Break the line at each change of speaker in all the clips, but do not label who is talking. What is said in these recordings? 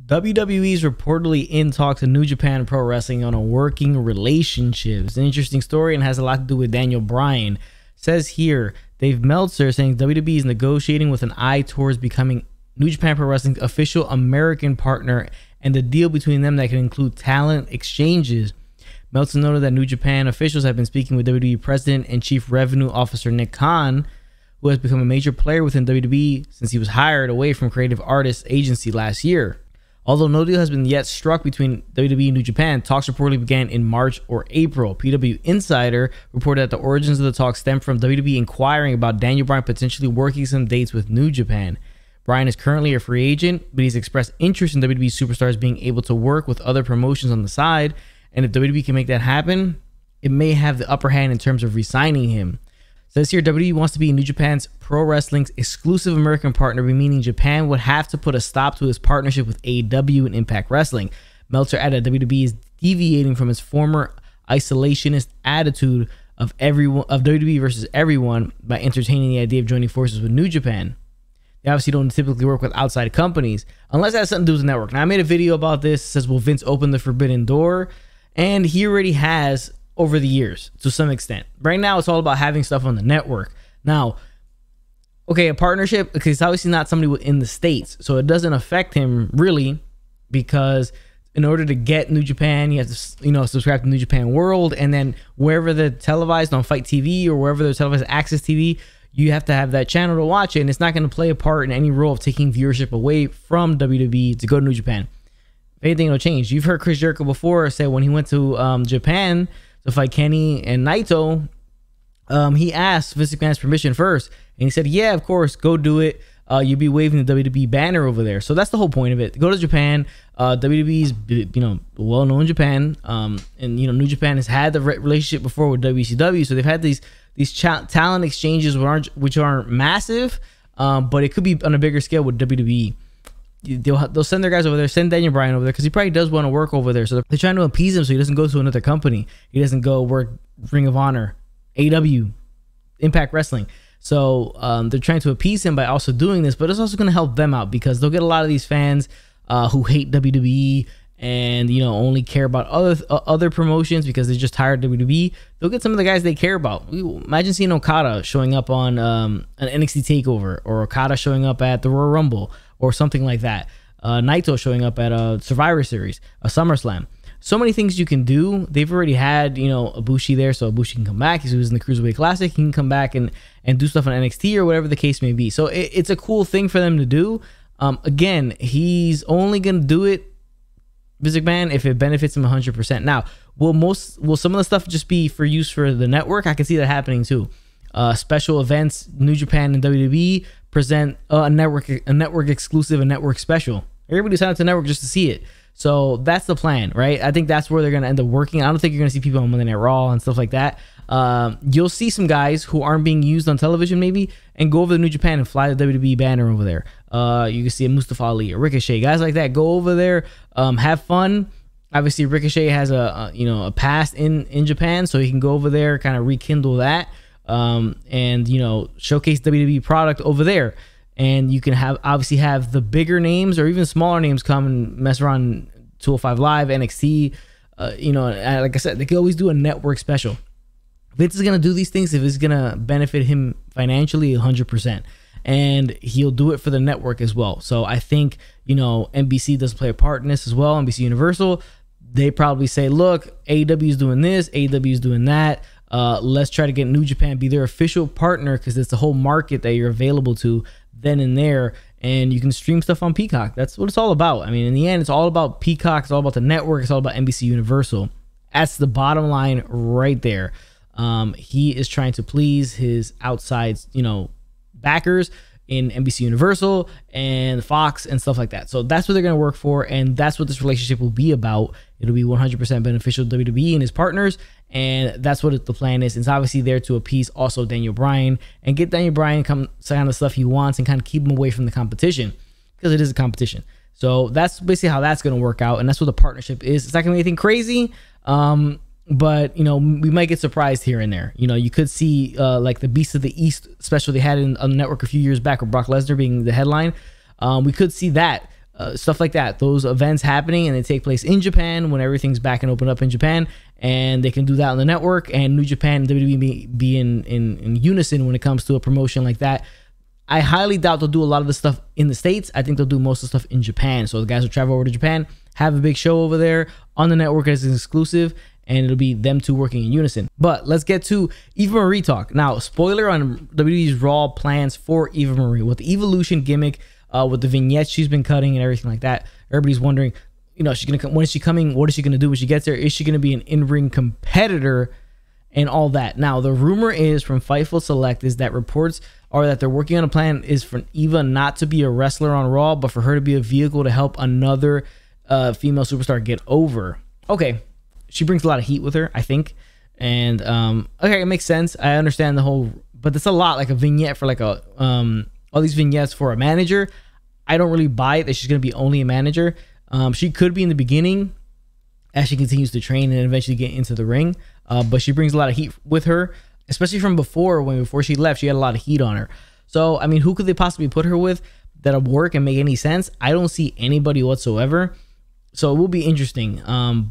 WWE is reportedly in talks with New Japan Pro Wrestling on a working relationship. It's an interesting story and has a lot to do with Daniel Bryan. It says here, Dave Meltzer saying WWE is negotiating with an eye towards becoming New Japan Pro Wrestling's official American partner and the deal between them that can include talent exchanges. Meltzer noted that New Japan officials have been speaking with WWE President and Chief Revenue Officer Nick Khan, who has become a major player within WWE since he was hired away from Creative Artists Agency last year. Although no deal has been yet struck between WWE and New Japan, talks reportedly began in March or April. PW Insider reported that the origins of the talks stem from WWE inquiring about Daniel Bryan potentially working some dates with New Japan. Bryan is currently a free agent, but he's expressed interest in WWE superstars being able to work with other promotions on the side, and if WWE can make that happen, it may have the upper hand in terms of re-signing him. So this year, WWE wants to be New Japan's Pro Wrestling's exclusive American partner, meaning Japan would have to put a stop to his partnership with AEW and Impact Wrestling. Meltzer added that WWE is deviating from its former isolationist attitude of WWE versus everyone by entertaining the idea of joining forces with New Japan. They obviously don't typically work with outside companies unless it has something to do with the network. Now, I made a video about this. It says, will Vince open the forbidden door? And he already has over the years to some extent. Right now, it's all about having stuff on the network. Now, okay, a partnership, because it's obviously not somebody in the States, so it doesn't affect him really, because in order to get New Japan, you have to, subscribe to New Japan World, and then wherever they're televised on Fight TV or wherever they're televised Access TV, you have to have that channel to watch it, and it's not going to play a part in any role of taking viewership away from WWE to go to New Japan. If anything, it'll change. You've heard Chris Jericho before say when he went to Japan to fight Kenny and Naito, he asked Vince McMahon's permission first, and he said, yeah, of course, go do it. You'll be waving the WWE banner over there. So that's the whole point of it. Go to Japan. WWE's, well known in Japan, and New Japan has had the relationship before with WCW, so they've had these talent exchanges which aren't massive, but it could be on a bigger scale with WWE. They'll send their guys over there, send Daniel Bryan over there, because he probably does want to work over there. So they're trying to appease him so he doesn't go to another company. He doesn't go work Ring of Honor, AEW, Impact Wrestling. So they're trying to appease him by also doing this, but it's also going to help them out because they'll get a lot of these fans who hate WWE and only care about other promotions because they just tired of WWE. They'll get some of the guys they care about. Imagine seeing Okada showing up on an NXT Takeover, or Okada showing up at the Royal Rumble, or something like that. Naito showing up at a Survivor Series, a SummerSlam. So many things you can do. They've already had, Ibushi there, so Ibushi can come back. He was in the Cruiserweight Classic. He can come back and do stuff on NXT or whatever the case may be. So it's a cool thing for them to do. Again, he's only going to do it, Vince McMahon, if it benefits him 100%. Now, will some of the stuff just be for use for the network? I can see that happening too. Special events, New Japan and WWE present a network exclusive, a network special. Everybody signed up to the network just to see it. So that's the plan, right? I think that's where they're going to end up working. I don't think you're going to see people on Monday Night Raw and stuff like that. You'll see some guys who aren't being used on television maybe and go over to New Japan and fly the WWE banner over there. You can see a Mustafa Ali, a Ricochet, guys like that. Go over there, have fun. Obviously, Ricochet has a past in Japan, so he can go over there, kind of rekindle that, and showcase WWE product over there. And you can obviously have the bigger names or even smaller names come and mess around 205 Live, NXT. Like I said, they can always do a network special. Vince is going to do these things if it's going to benefit him financially 100%. And he'll do it for the network as well. So I think, NBC does play a part in this as well. NBC Universal, they probably say, look, AEW is doing this, AEW is doing that. Let's try to get New Japan be their official partner because it's the whole market that you're available to then and there. And you can stream stuff on Peacock. That's what it's all about. I mean, in the end, it's all about Peacock. It's all about the network. It's all about NBC Universal. That's the bottom line right there. He is trying to please his outside, backers in NBC Universal and Fox and stuff like that. So that's what they're going to work for, and that's what this relationship will be about. It'll be 100% beneficial to WWE and his partners, and that's what the plan is. It's obviously there to appease also Daniel Bryan and get Daniel Bryan come sign the stuff he wants and kind of keep him away from the competition because it is a competition. So that's basically how that's going to work out, and that's what the partnership is. It's not going to be anything crazy, but we might get surprised here and there. You could see like the Beast of the East special they had on the network a few years back with Brock Lesnar being the headline. We could see that stuff like that. Those events happening, and they take place in Japan when everything's back and open up in Japan, and they can do that on the network, and New Japan and WWE be in unison when it comes to a promotion like that. I highly doubt they'll do a lot of the stuff in the States. I think they'll do most of the stuff in Japan. So the guys will travel over to Japan, have a big show over there on the network as an exclusive, and it'll be them two working in unison. But let's get to Eva Marie talk. Now, spoiler on WWE's Raw plans for Eva Marie. With the Evolution gimmick, with the vignettes she's been cutting and everything like that, everybody's wondering, you know, she's gonna come, when is she coming? What is she gonna do when she gets there? Is she gonna be an in-ring competitor and all that? Now, the rumor is from Fightful Select is that reports are that they're working on a plan is for Eva not to be a wrestler on Raw, but for her to be a vehicle to help another female superstar get over. Okay, she brings a lot of heat with her, I think, and okay, it makes sense. I understand the whole, but it's a lot, like a vignette for like a all these vignettes for a manager. I don't really buy it that she's gonna be only a manager. She could be in the beginning as she continues to train and eventually get into the ring, but she brings a lot of heat with her, especially from before, before she left, she had a lot of heat on her. So, I mean, who could they possibly put her with that'll work and make any sense? I don't see anybody whatsoever. So it will be interesting.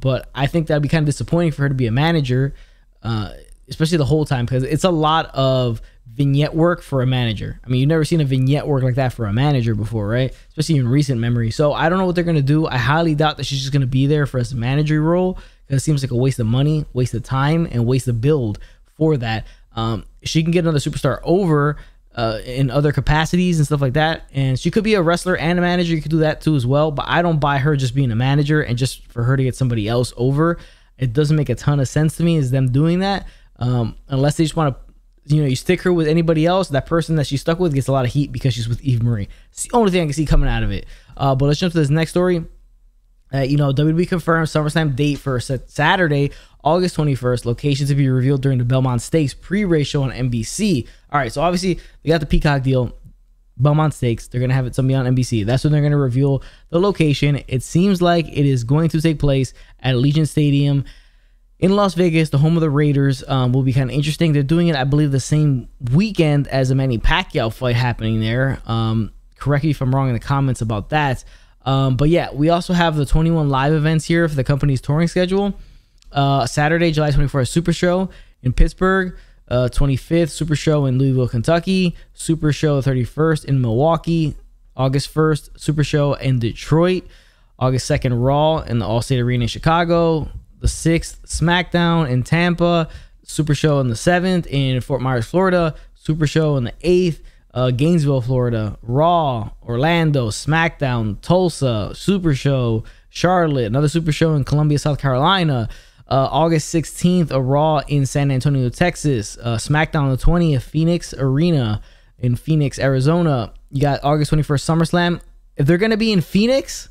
But I think that'd be kind of disappointing for her to be a manager, especially the whole time, because it's a lot of vignette work for a manager. I mean, you've never seen a vignette work like that for a manager before, right? Especially in recent memory. So I don't know what they're going to do. I highly doubt that she's just going to be there for a manager role, because it seems like a waste of money, waste of time, and waste of build for that. She can get another superstar over in other capacities and stuff like that, and she could be a wrestler and a manager. You could do that too as well, but I don't buy her just being a manager and just for her to get somebody else over. It doesn't make a ton of sense to me is them doing that, unless they just want to, you know, you stick her with anybody else, that person that she's stuck with gets a lot of heat because she's with Eva Marie. It's the only thing I can see coming out of it. But let's jump to this next story. You know, WWE confirmed SummerSlam date for Saturday, August 21st. Location to be revealed during the Belmont Stakes pre-race show on NBC. All right, so obviously they got the Peacock deal, Belmont Stakes. They're gonna have it something on NBC. That's when they're gonna reveal the location. It seems like it is going to take place at Allegiant Stadium in Las Vegas, the home of the Raiders. Will be kind of interesting. They're doing it, I believe, the same weekend as a Manny Pacquiao fight happening there. Correct me if I'm wrong in the comments about that. But yeah, we also have the 21 live events here for the company's touring schedule. Saturday, July 24th, Super Show in Pittsburgh. 25th, Super Show in Louisville, Kentucky. Super Show 31st in Milwaukee. August 1st, Super Show in Detroit. August 2nd, Raw in the Allstate Arena in Chicago. The 6th, SmackDown in Tampa. Super Show on the 7th in Fort Myers, Florida. Super Show on the 8th, Gainesville, Florida. Raw, Orlando, SmackDown, Tulsa, Super Show, Charlotte, another Super Show in Columbia, South Carolina. August 16th, a Raw in San Antonio, Texas. SmackDown on the 20th, Phoenix Arena in Phoenix, Arizona. You got August 21st, SummerSlam. If they're going to be in Phoenix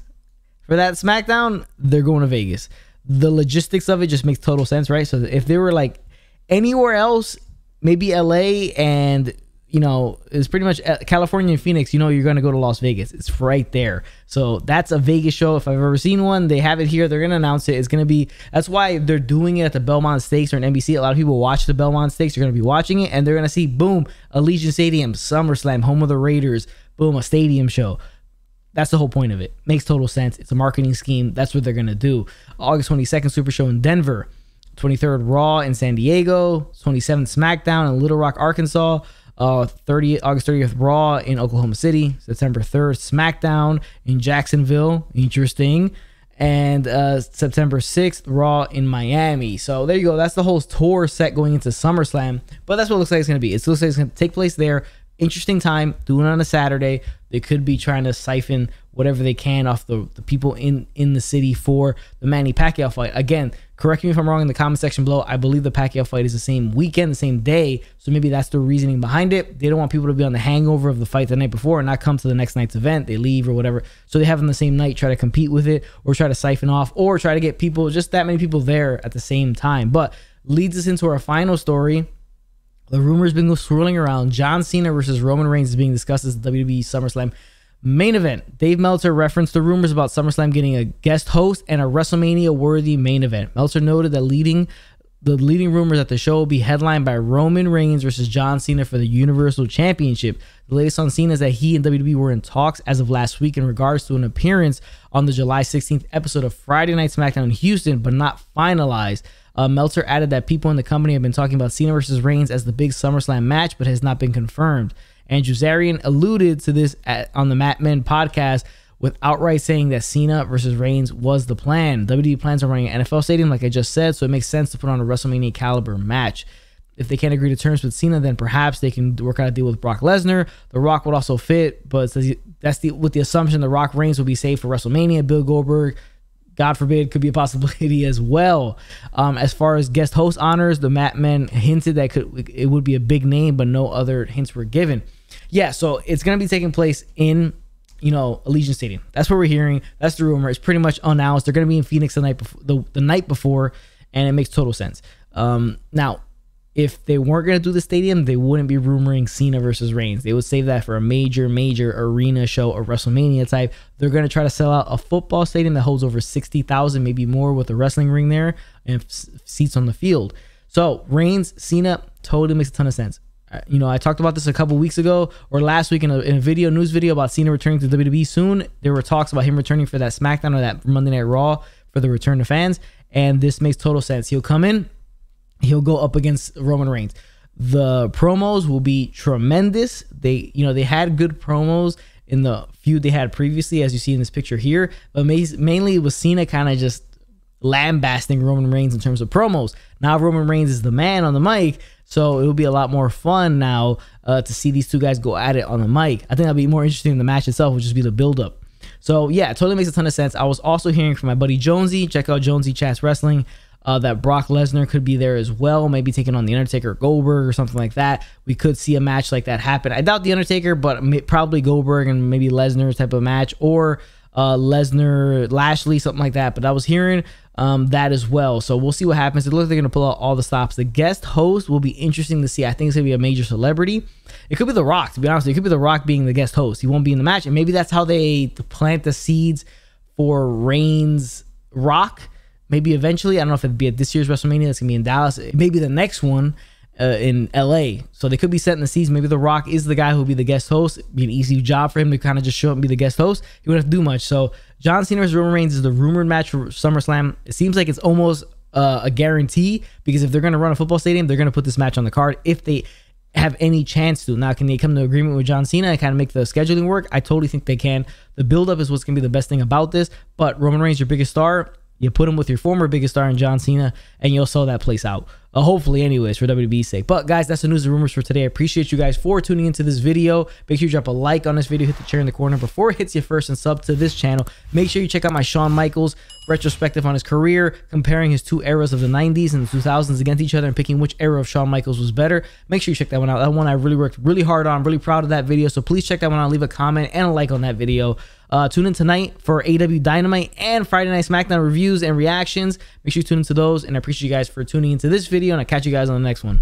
for that SmackDown, they're going to Vegas. The logistics of it just makes total sense, right? So if they were like anywhere else, maybe LA and, you know, it's pretty much California and Phoenix, you know, you're going to go to Las Vegas. It's right there. So that's a Vegas show. If I've ever seen one, they have it here. They're going to announce it. It's going to be, that's why they're doing it at the Belmont Stakes or an NBC. A lot of people watch the Belmont Stakes. They're going to be watching it and they're going to see, boom, Allegiant Stadium, SummerSlam, home of the Raiders, boom, a stadium show. That's the whole point of it. Makes total sense. It's a marketing scheme. That's what they're going to do. August 22nd, Super Show in Denver. 23rd, Raw in San Diego. 27th, SmackDown in Little Rock, Arkansas. August 30th, Raw in Oklahoma City. September 3rd, SmackDown in Jacksonville. Interesting. And September 6th, Raw in Miami. So there you go. That's the whole tour set going into SummerSlam. But that's what it looks like it's going to be. It looks like it's going to take place there. Interesting time. Doing it on a Saturday. They could be trying to siphon whatever they can off the people in the city for the Manny Pacquiao fight. Again, correct me if I'm wrong in the comment section below. I believe the Pacquiao fight is the same weekend, the same day. So maybe that's the reasoning behind it. They don't want people to be on the hangover of the fight the night before and not come to the next night's event. They leave or whatever. So they have them the same night, try to compete with it or try to siphon off or try to get people, just that many people there at the same time. But leads us into our final story. The rumors been swirling around. John Cena versus Roman Reigns is being discussed as the WWE SummerSlam main event. Dave Meltzer referenced the rumors about SummerSlam getting a guest host and a WrestleMania-worthy main event. Meltzer noted that leading the leading rumors that the show will be headlined by Roman Reigns versus John Cena for the Universal Championship. The latest on Cena is that he and WWE were in talks as of last week in regards to an appearance on the July 16th episode of Friday Night SmackDown in Houston, but not finalized. Meltzer added that people in the company have been talking about Cena versus Reigns as the big SummerSlam match, but has not been confirmed. Andrew Zarian alluded to this on the Mat Men podcast, with outright saying that Cena versus Reigns was the plan. WWE plans on running an NFL stadium, like I just said, so it makes sense to put on a WrestleMania caliber match. If they can't agree to terms with Cena, then perhaps they can work out a deal with Brock Lesnar. The Rock would also fit, but that's with the assumption the Rock Reigns will be saved for WrestleMania. Bill Goldberg, God forbid, could be a possibility as well. As far as guest host honors, the Mat Men hinted that it would be a big name, but no other hints were given. Yeah, so it's going to be taking place in, Allegiant Stadium. That's what we're hearing. That's the rumor. It's pretty much announced. They're going to be in Phoenix the night before, and it makes total sense. Now, if they weren't going to do the stadium, they wouldn't be rumoring Cena versus Reigns. They would save that for a major arena show or WrestleMania type. They're going to try to sell out a football stadium that holds over 60,000, maybe more, with a wrestling ring there and seats on the field. So Reigns, Cena, totally makes a ton of sense. I talked about this a couple weeks ago or last week in a news video about Cena returning to WWE soon. There were talks about him returning for that SmackDown or that Monday Night Raw for the return to fans, and this makes total sense. He'll come in, he'll go up against Roman Reigns. The promos will be tremendous. They had good promos in the feud they had previously, as you see in this picture here, but mainly it was Cena kind of just lambasting Roman Reigns in terms of promos. Now Roman Reigns is the man on the mic, so it will be a lot more fun now to see these two guys go at it on the mic. I think that'll be more interesting than the match itself, which just be the build-up. So yeah, it totally makes a ton of sense. I was also hearing from my buddy Jonesy, check out Jonesy Chats Wrestling, that Brock Lesnar could be there as well, maybe taking on The Undertaker or Goldberg or something like that. We could see a match like that happen. I doubt The Undertaker, but probably Goldberg and maybe Lesnar type of match, or Lesnar Lashley, something like that. But I was hearing that as well, so we'll see what happens. It looks like they're gonna pull out all the stops. The guest host will be interesting to see. I think it's gonna be a major celebrity. It could be The Rock, to be honest. It could be The Rock being the guest host. He won't be in the match, and maybe that's how they plant the seeds for Reigns Rock. Maybe eventually, I don't know if it'd be at this year's WrestleMania. That's gonna be in Dallas. Maybe the next one in LA. So they could be setting the seeds. Maybe The Rock is the guy who'll be the guest host. It'd be an easy job for him to kind of just show up and be the guest host. He wouldn't have to do much. So John Cena versus Roman Reigns is the rumored match for SummerSlam. It seems like it's almost a guarantee, because if they're going to run a football stadium, they're going to put this match on the card if they have any chance to. Now, can they come to agreement with John Cena and kind of make the scheduling work? I totally think they can. The buildup is what's going to be the best thing about this. But Roman Reigns, your biggest star, you put him with your former biggest star in John Cena, and you'll sell that place out. Hopefully, anyways, for WWE's sake. But guys, that's the news and rumors for today. I appreciate you guys for tuning into this video. Make sure you drop a like on this video, hit the chair in the corner before it hits you first, and sub to this channel. Make sure you check out my Shawn Michaels retrospective on his career, comparing his two eras of the 90s and the 2000s against each other and picking which era of Shawn Michaels was better. Make sure you check that one out. That one I really worked really hard on. I'm really proud of that video, so please check that one out. Leave a comment and a like on that video. Tune in tonight for AEW Dynamite and Friday Night SmackDown reviews and reactions. Make sure you tune into those, and I appreciate you guys for tuning into this video, and I'll catch you guys on the next one.